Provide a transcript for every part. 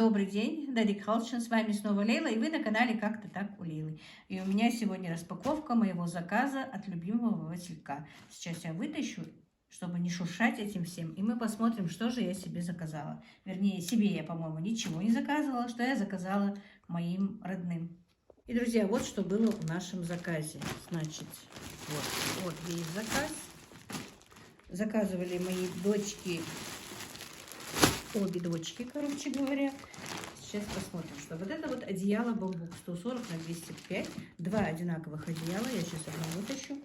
добрый день, Дади Колчин, с вами снова Лейла, и вы на канале Как-то так у Лейлы. И у меня сегодня распаковка моего заказа от любимого Василька. Сейчас я вытащу, чтобы не шуршать этим всем, и мы посмотрим, что же я себе заказала. Вернее, себе я, по-моему, ничего не заказывала, что я заказала моим родным. И, друзья, вот что было в нашем заказе. Значит, вот весь заказ. Заказывали мои дочки, обе дочки, короче говоря. Сейчас посмотрим, что вот это вот одеяло бамбук 140 на 205. Два одинаковых одеяла. Я сейчас одно вытащу.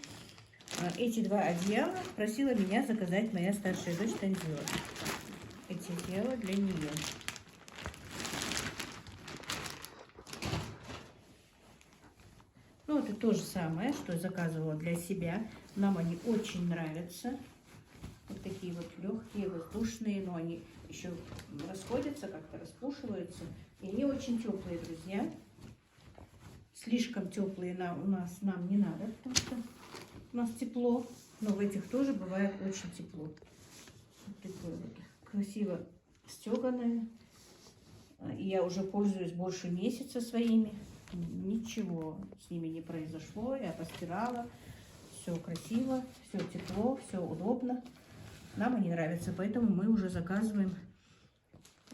Эти два одеяла просила меня заказать моя старшая дочь Танзила. Эти одеяла для нее. Ну, это то же самое, что я заказывала для себя. Нам они очень нравятся. Вот такие вот легкие, воздушные, но они еще расходятся, как-то распушиваются. И они очень теплые, друзья. Слишком теплые нам не надо, потому что у нас тепло. Но в этих тоже бывает очень тепло. Вот такое вот красиво стеганое. И я уже пользуюсь больше месяца своими. Ничего с ними не произошло. Я постирала. Все красиво, все тепло, все удобно. Нам они нравятся, поэтому мы уже заказываем.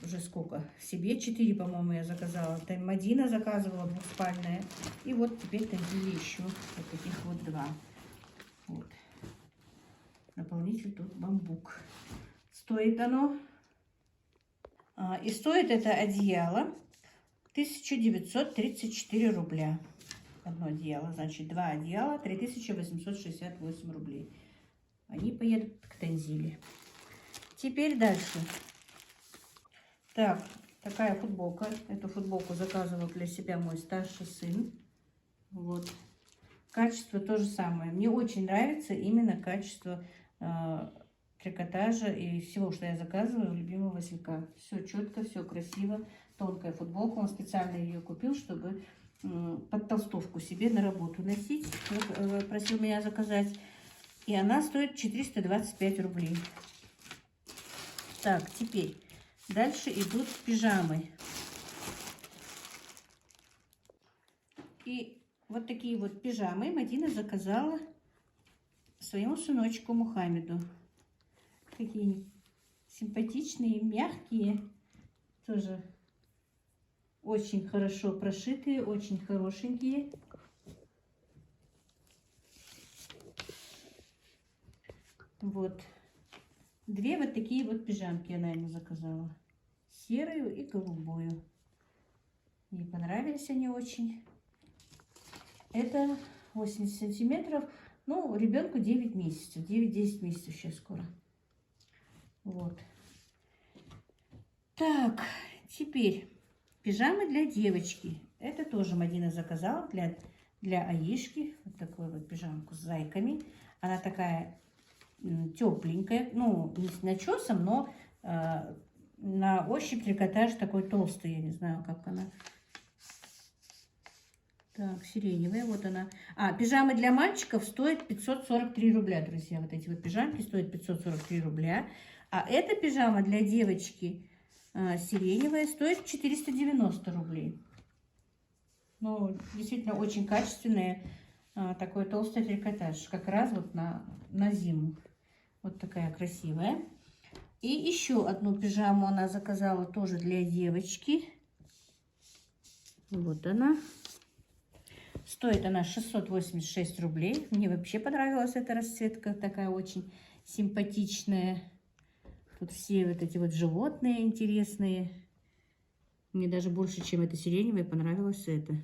Уже сколько? Себе 4, по-моему, я заказала. Там Мадина заказывала двухспальная. И вот теперь Танзиле еще вот таких вот два. Вот. Наполнитель тут бамбук. Стоит оно. И стоит это одеяло 1934 рубля. Одно одеяло, значит, два одеяла 3868 рублей. Они поедут к Танзиле. Теперь дальше. Так, такая футболка. Эту футболку заказывал для себя мой старший сын. Вот. Качество то же самое. Мне очень нравится именно качество трикотажа и всего, что я заказываю у любимого Василька. Все четко, все красиво. Тонкая футболка. Он специально ее купил, чтобы под толстовку себе на работу носить. Просил меня заказать. И она стоит 425 рублей. Так, теперь дальше идут пижамы. И вот такие вот пижамы Мадина заказала своему сыночку Мухаммеду. Такие симпатичные, мягкие. Тоже очень хорошо прошитые, очень хорошенькие. Вот. Две вот такие вот пижамки она ему заказала. Серую и голубую. Ей понравились они очень. Это 80 сантиметров. Ну, ребенку 9 месяцев. 9-10 месяцев сейчас скоро. Вот. Так, теперь пижамы для девочки. Это тоже Мадина заказала для Аишки. Вот такую вот пижамку с зайками. Она такая тепленькая, ну, не с начесом, но на ощупь трикотаж такой толстый, я не знаю, как она. Так, сиреневая, вот она. Пижамы для мальчиков стоят 543 рубля, друзья. Вот эти вот пижамки стоят 543 рубля. А эта пижама для девочки сиреневая стоит 490 рублей. Ну, действительно, очень качественная. Такой толстый трикотаж, как раз вот на зиму. Вот такая красивая. И еще одну пижаму она заказала тоже для девочки. Вот она. Стоит она 686 рублей. Мне вообще понравилась эта расцветка. Такая очень симпатичная. Тут все вот эти вот животные интересные. Мне даже больше, чем это сиреневое, понравилось это.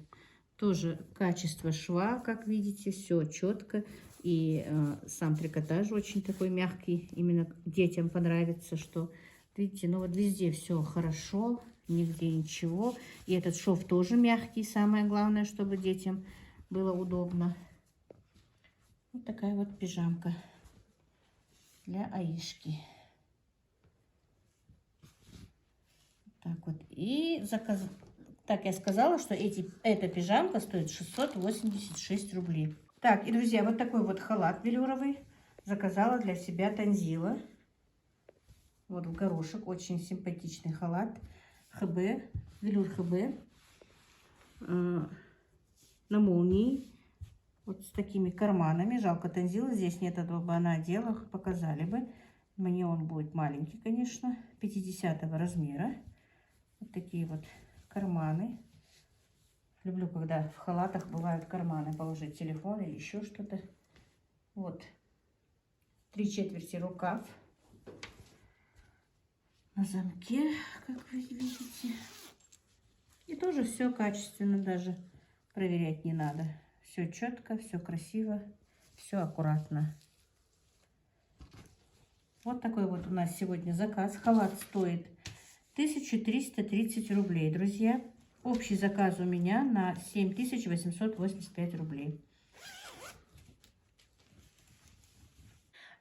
Тоже качество шва, как видите, все четко. И сам трикотаж очень такой мягкий. Именно детям понравится, что, видите, ну вот везде все хорошо, нигде ничего. И этот шов тоже мягкий, самое главное, чтобы детям было удобно. Вот такая вот пижамка для Аишки. Так вот, и так я сказала, что эта пижамка стоит 686 рублей. Так, и, друзья, вот такой вот халат велюровый заказала для себя Танзила. Вот в горошек, очень симпатичный халат. ХБ, велюр ХБ на молнии. Вот с такими карманами. Жалко, Танзила здесь нет, этого бы она одела, показали бы. Мне он будет маленький, конечно, 50-го размера. Вот такие вот карманы. Люблю, когда в халатах бывают карманы, положить телефон или еще что-то. Вот 3/4 рукав на замке, как вы видите. И тоже все качественно, даже проверять не надо. Все четко, все красиво, все аккуратно. Вот такой вот у нас сегодня заказ. Халат стоит 1330 рублей, друзья. Общий заказ у меня на 7885 рублей.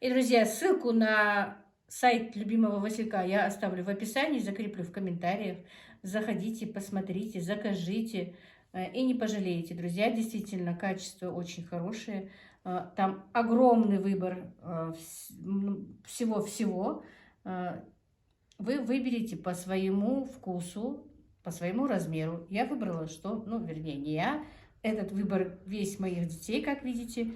И, друзья, ссылку на сайт любимого Василька я оставлю в описании, закреплю в комментариях. Заходите, посмотрите, закажите и не пожалеете, друзья. Действительно, качество очень хорошее. Там огромный выбор всего-всего. Вы выберете по своему вкусу, по своему размеру. Я выбрала, что, ну, вернее, не я. Этот выбор весь моих детей, как видите.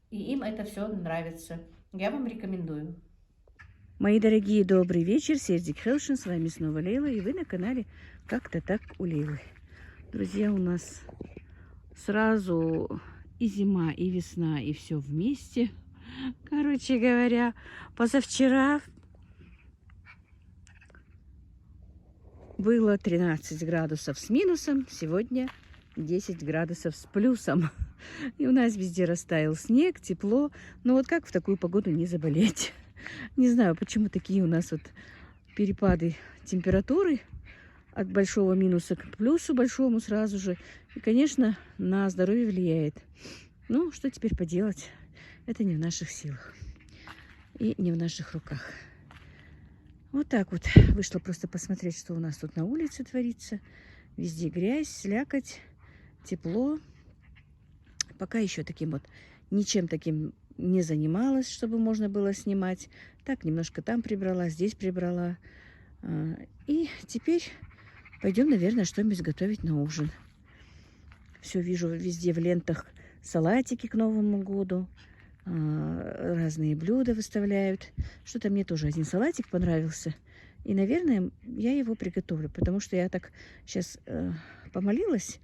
И им это все нравится. Я вам рекомендую. Мои дорогие, добрый вечер. Сердик Хелшин. С вами снова Лейла. И вы на канале Как-то так у Лейлы. Друзья, у нас сразу и зима, и весна, и все вместе. Короче говоря, позавчера было 13 градусов с минусом, сегодня 10 градусов с плюсом. И у нас везде растаял снег, тепло. Но вот как в такую погоду не заболеть? Не знаю, почему такие у нас вот перепады температуры от большого минуса к плюсу большому сразу же. И, конечно, на здоровье влияет. Ну, что теперь поделать? Это не в наших силах и не в наших руках. Вот так вот вышла просто посмотреть, что у нас тут на улице творится. Везде грязь, слякоть, тепло. Пока еще таким вот ничем таким не занималась, чтобы можно было снимать. Так, немножко там прибрала, здесь прибрала. И теперь пойдем, наверное, что-нибудь готовить на ужин. Все вижу везде в лентах салатики к Новому году. Разные блюда выставляют. Что-то мне тоже один салатик понравился. И, наверное, я его приготовлю, потому что я так сейчас помолилась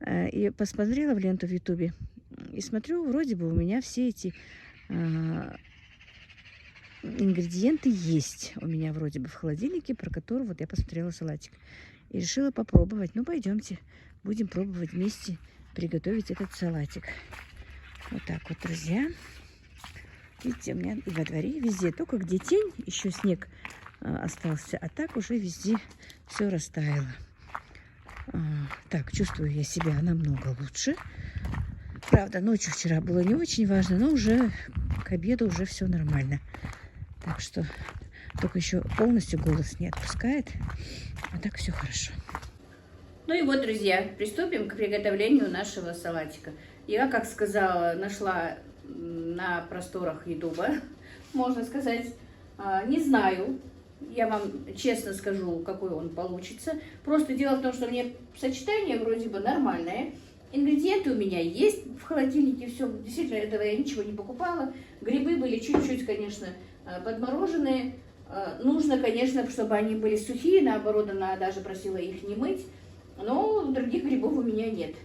и посмотрела в ленту в Ютубе. И смотрю, вроде бы у меня все эти ингредиенты есть. У меня вроде бы в холодильнике, про который вот я посмотрела салатик. И решила попробовать. Ну, пойдемте, будем пробовать вместе приготовить этот салатик. Вот так вот, друзья. Видите, у меня и во дворе везде, только где тень, еще снег остался, а так уже везде все растаяло. Так, чувствую я себя намного лучше. Правда, ночью вчера было не очень важно, но уже к обеду уже все нормально. Так что только еще полностью голос не отпускает, а так все хорошо. Ну и вот, друзья, приступим к приготовлению нашего салатика. Я, как сказала, нашла на просторах Ютуба, можно сказать. Не знаю, я вам честно скажу, какой он получится. Просто дело в том, что мне сочетание вроде бы нормальное. Ингредиенты у меня есть в холодильнике, все, действительно, этого я ничего не покупала. Грибы были чуть-чуть, конечно, подмороженные. Нужно, конечно, чтобы они были сухие, наоборот, она даже просила их не мыть. Но других грибов у меня нет.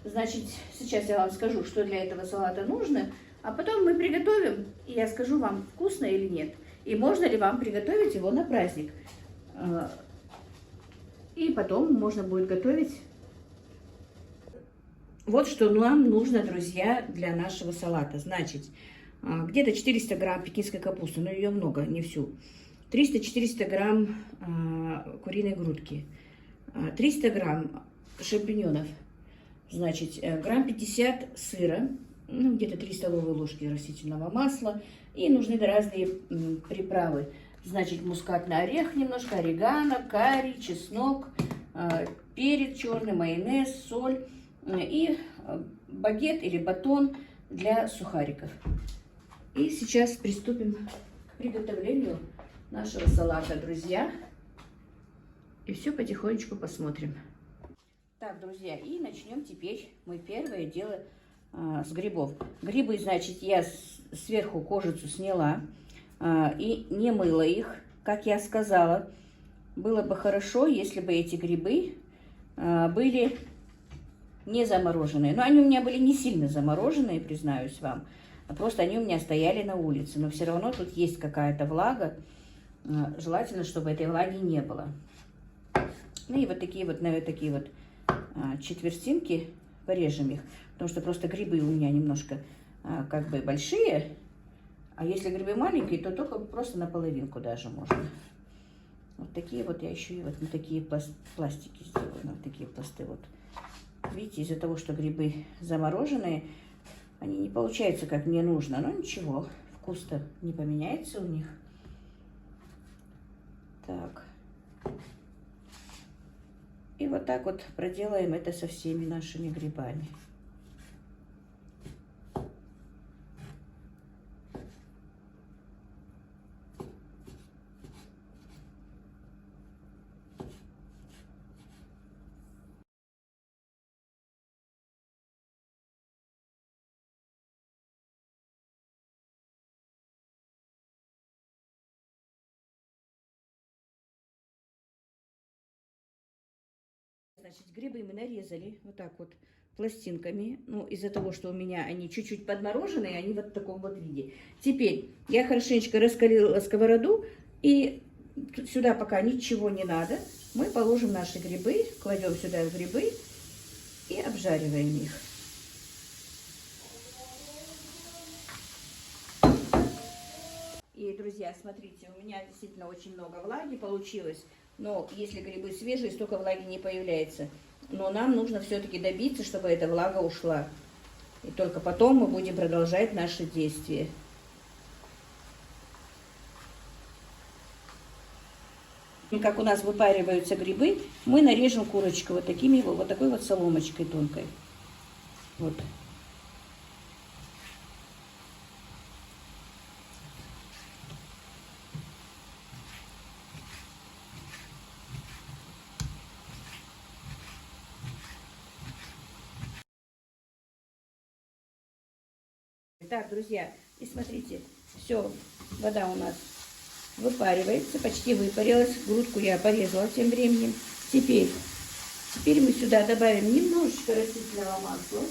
Значит, сейчас я вам скажу, что для этого салата нужно, а потом мы приготовим, и я скажу вам, вкусно или нет. И можно ли вам приготовить его на праздник. И потом можно будет готовить. Вот что нам нужно, друзья, для нашего салата. Значит, где-то 400 грамм пекинской капусты, но ее много, не всю. 300-400 грамм куриной грудки. 300 грамм шампиньонов. Значит, грамм 50 сыра. Ну, где-то 3 столовые ложки растительного масла. И нужны разные приправы. Значит, мускатный орех немножко, орегано, карри, чеснок, перец черный, майонез, соль и багет или батон для сухариков. И сейчас приступим к приготовлению нашего салата, друзья. И все потихонечку посмотрим. Так, друзья, и начнем теперь мы первое дело с грибов. Грибы, значит, я сверху кожицу сняла и не мыла их, как я сказала. Было бы хорошо, если бы эти грибы были не замороженные. Но они у меня были не сильно замороженные, признаюсь вам. Просто они у меня стояли на улице. Но все равно тут есть какая-то влага. Желательно, чтобы этой влаги не было. Ну и вот такие вот, наверное, такие вот четвертинки, порежем их. Потому что просто грибы у меня немножко как бы большие. А если грибы маленькие, то только просто наполовинку даже можно. Вот такие вот я еще и вот на такие пластики сделаю. На такие пласты вот. Видите, из-за того, что грибы замороженные, они не получаются, как мне нужно. Но ничего, вкус-то не поменяется у них. Так. И вот так вот проделаем это со всеми нашими грибами. Значит, грибы мы нарезали вот так вот пластинками. Ну, из-за того, что у меня они чуть-чуть подмороженные, они вот в таком вот виде. Теперь я хорошенечко раскалила сковороду, и сюда пока ничего не надо. Мы положим наши грибы, кладем сюда грибы и обжариваем их. И, друзья, смотрите, у меня действительно очень много влаги получилось. Но если грибы свежие, столько влаги не появляется. Но нам нужно все-таки добиться, чтобы эта влага ушла. И только потом мы будем продолжать наши действия. И как у нас выпариваются грибы, мы нарежем курочку вот такой вот соломочкой тонкой. Вот. Так, друзья, и смотрите, все, вода у нас выпаривается, почти выпарилась. Грудку я порезала тем временем. Теперь мы сюда добавим немножечко растительного масла.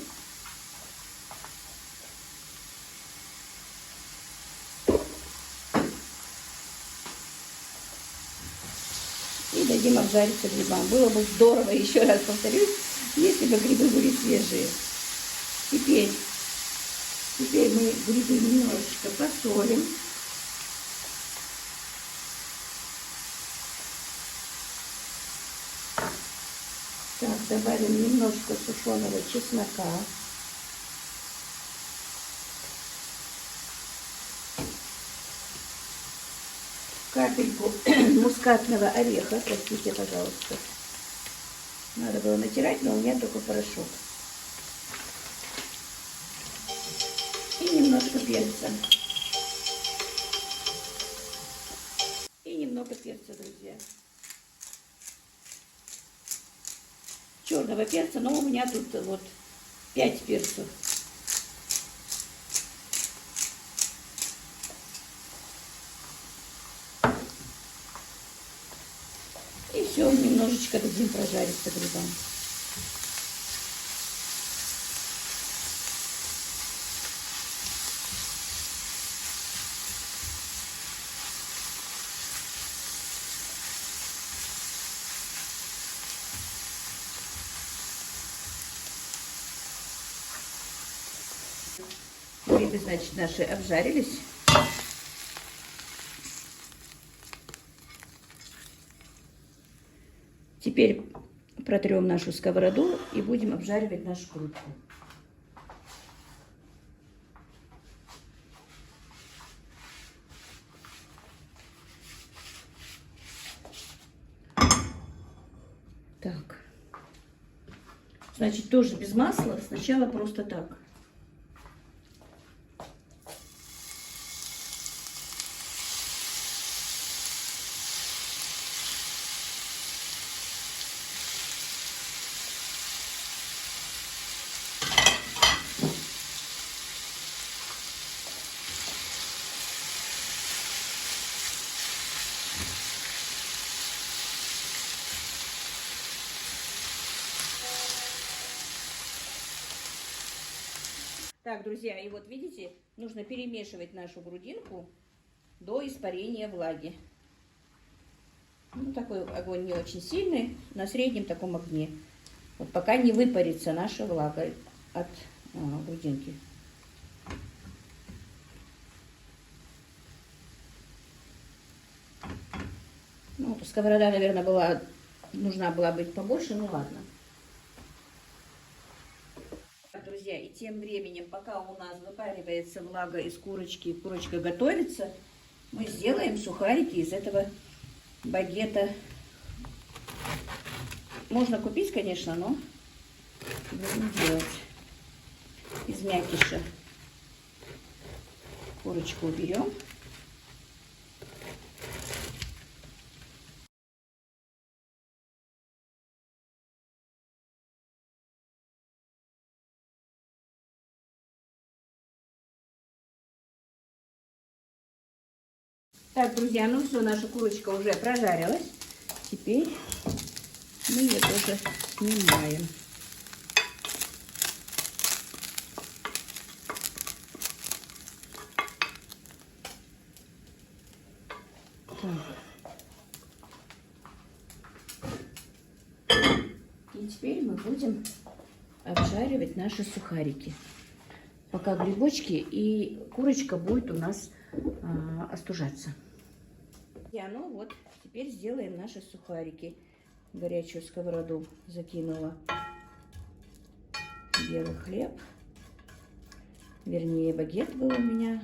И дадим обжариться грибам. Было бы здорово, еще раз повторюсь, если бы грибы были свежие. Теперь мы грибы немножечко посолим. Так, добавим немножко сушеного чеснока. Капельку мускатного ореха, простите, пожалуйста. Надо было натирать, но у меня только порошок. И немножко перца. И немного перца, друзья. Черного перца, но у меня тут вот 5 перцев. И все, немножечко дадим прожариться грибам. Грибы, значит, наши обжарились. Теперь протрем нашу сковороду и будем обжаривать нашу грудку. Так. Значит, тоже без масла. Сначала просто так. Так, друзья, и вот видите, нужно перемешивать нашу грудинку до испарения влаги. Ну, такой огонь не очень сильный, на среднем таком огне. Вот пока не выпарится наша влага от грудинки. Ну, сковорода, наверное, нужна была быть побольше, ну ладно. Друзья, и тем временем, пока у нас выпаривается влага из курочки, курочка готовится, мы сделаем сухарики из этого багета. Можно купить, конечно, но будем делать из мякиша. Курочку уберем. Так, друзья, ну все, наша курочка уже прожарилась. Теперь мы ее тоже снимаем. И теперь мы будем обжаривать наши сухарики. Пока грибочки и курочка будет у нас остужаться. Ну вот, теперь сделаем наши сухарики. Горячую сковороду закинула белый хлеб. Вернее, багет был у меня.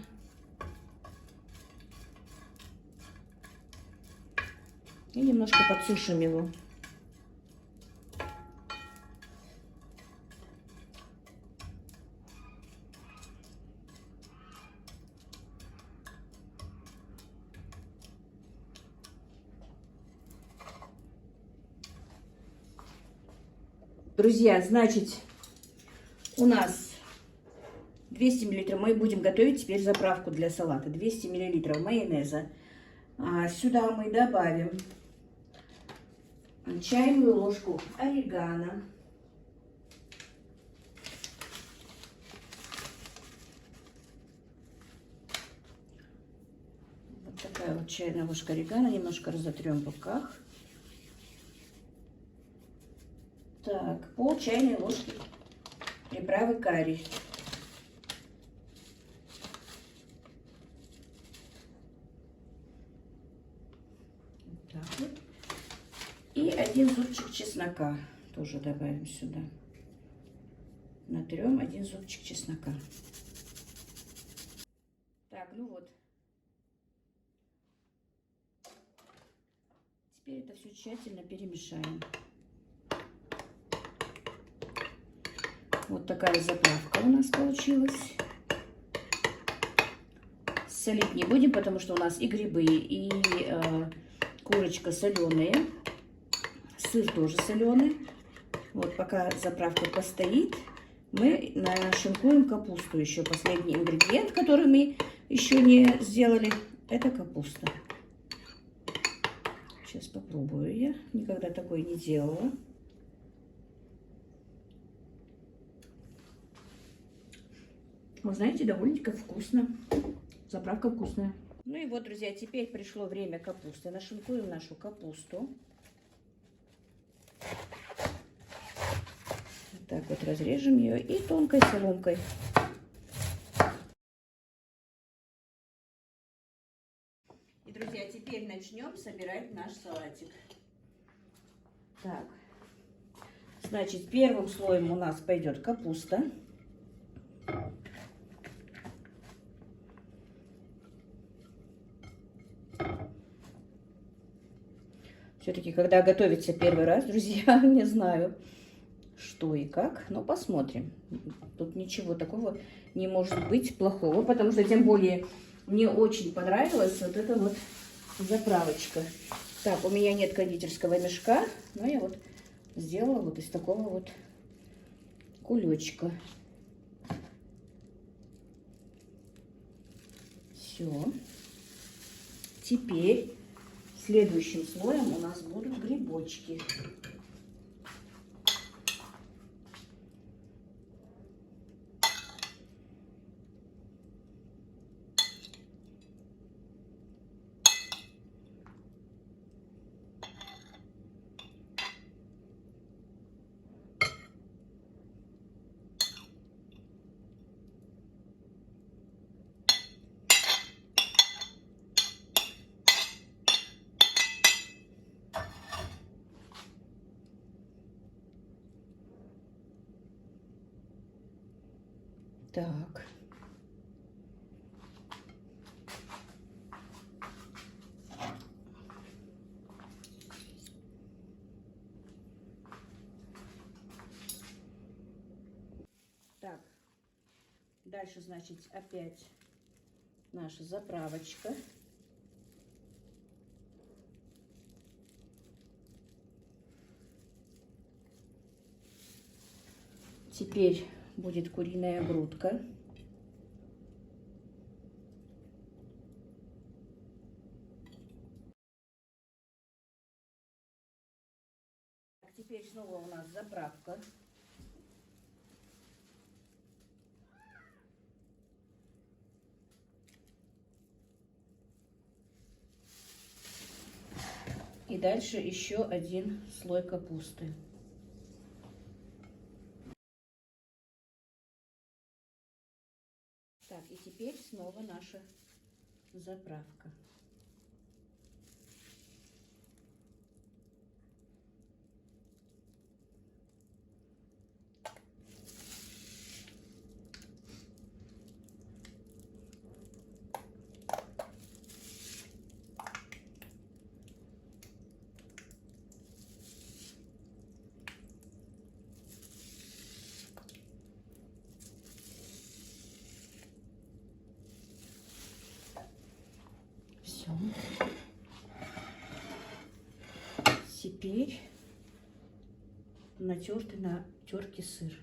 И немножко подсушим его. Друзья, значит, у нас 200 мл. Мы будем готовить теперь заправку для салата. 200 мл майонеза. Сюда мы добавим чайную ложку орегано. Вот такая вот чайная ложка орегано. Немножко разотрем в руках. Так, пол чайной ложки приправы карри. Вот так вот. И 1 зубчик чеснока тоже добавим сюда. Натрем 1 зубчик чеснока. Так, ну вот. Теперь это все тщательно перемешаем. Вот такая заправка у нас получилась. Солить не будем, потому что у нас и грибы, и курочка соленые. Сыр тоже соленый. Вот пока заправка постоит, мы нашинкуем капусту. Еще последний ингредиент, который мы еще не сделали, это капуста. Сейчас попробую я. Никогда такой не делала. Вы знаете, довольно-таки вкусно. Заправка вкусная. Ну и вот, друзья, теперь пришло время капусты. Нашинкуем нашу капусту. Вот так вот разрежем ее и тонкой соломкой. И, друзья, теперь начнем собирать наш салатик. Так, значит, первым слоем у нас пойдет капуста. Все-таки, когда готовится первый раз, друзья, не знаю, что и как, но посмотрим. Тут ничего такого не может быть плохого, потому что, тем более, мне очень понравилась вот эта вот заправочка. Так, у меня нет кондитерского мешка, но я вот сделала вот из такого вот кулечка. Все. Теперь следующим слоем у нас будут грибочки. Так. Так. Дальше, значит, опять наша заправочка. Теперь будет куриная грудка. Теперь снова у нас заправка. И дальше еще один слой капусты. Так, и теперь снова наша заправка. Все. Теперь натертый на терке сыр.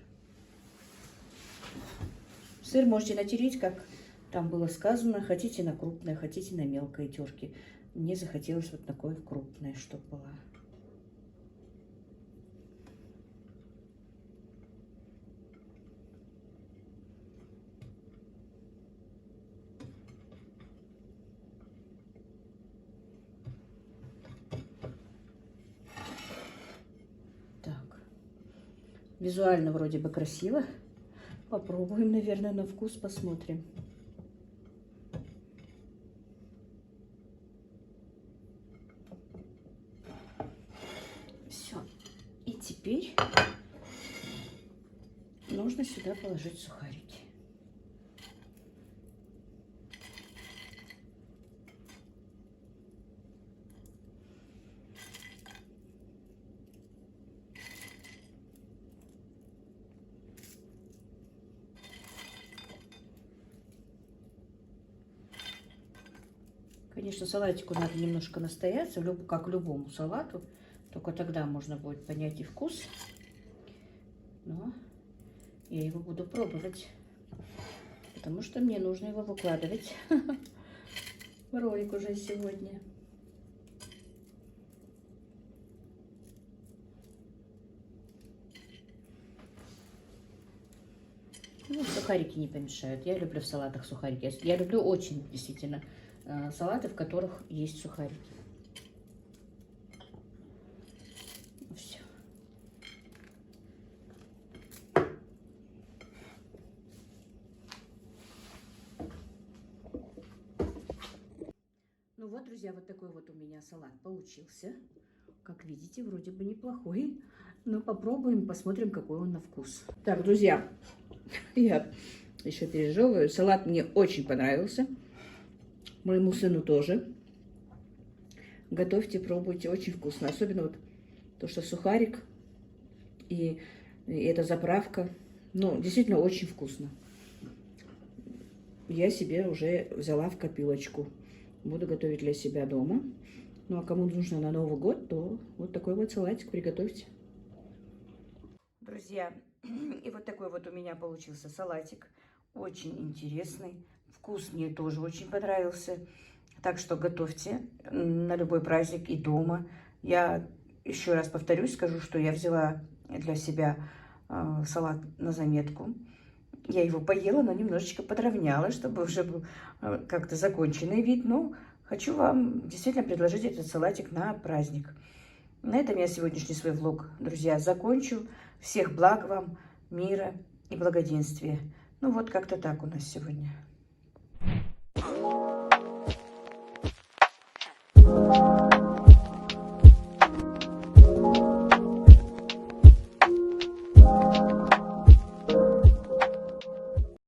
Сыр можете натереть, как там было сказано, хотите на крупной, хотите на мелкой терке. Мне захотелось вот такой крупной, чтобы была. Так. Визуально вроде бы красиво. Попробуем, наверное, на вкус посмотрим. Все. И теперь нужно сюда положить сухарики. Конечно, салатику надо немножко настояться, как любому салату. Только тогда можно будет понять и вкус. Но я его буду пробовать, потому что мне нужно его выкладывать в ролик уже сегодня. Ну, сухарики не помешают. Я люблю в салатах сухарики. Я люблю очень, действительно, салаты, в которых есть сухарики. Все. Ну вот, друзья, вот такой вот у меня салат получился. Как видите, вроде бы неплохой. Но попробуем, посмотрим, какой он на вкус. Так, друзья, я еще пережевываю. Салат мне очень понравился. Моему сыну тоже. Готовьте, пробуйте, очень вкусно. Особенно вот то, что сухарик и эта заправка. Ну, действительно очень вкусно. Я себе уже взяла в копилочку. Буду готовить для себя дома. Ну, а кому нужно на Новый год, то вот такой вот салатик приготовьте. Друзья, и вот такой вот у меня получился салатик. Очень интересный. Вкус мне тоже очень понравился. Так что готовьте на любой праздник и дома. Я еще раз повторюсь, скажу, что я взяла для себя салат на заметку. Я его поела, но немножечко подровняла, чтобы уже был как-то законченный вид. Но хочу вам действительно предложить этот салатик на праздник. На этом я сегодняшний свой влог, друзья, закончу. Всех благ вам, мира и благоденствия. Ну вот как-то так у нас сегодня.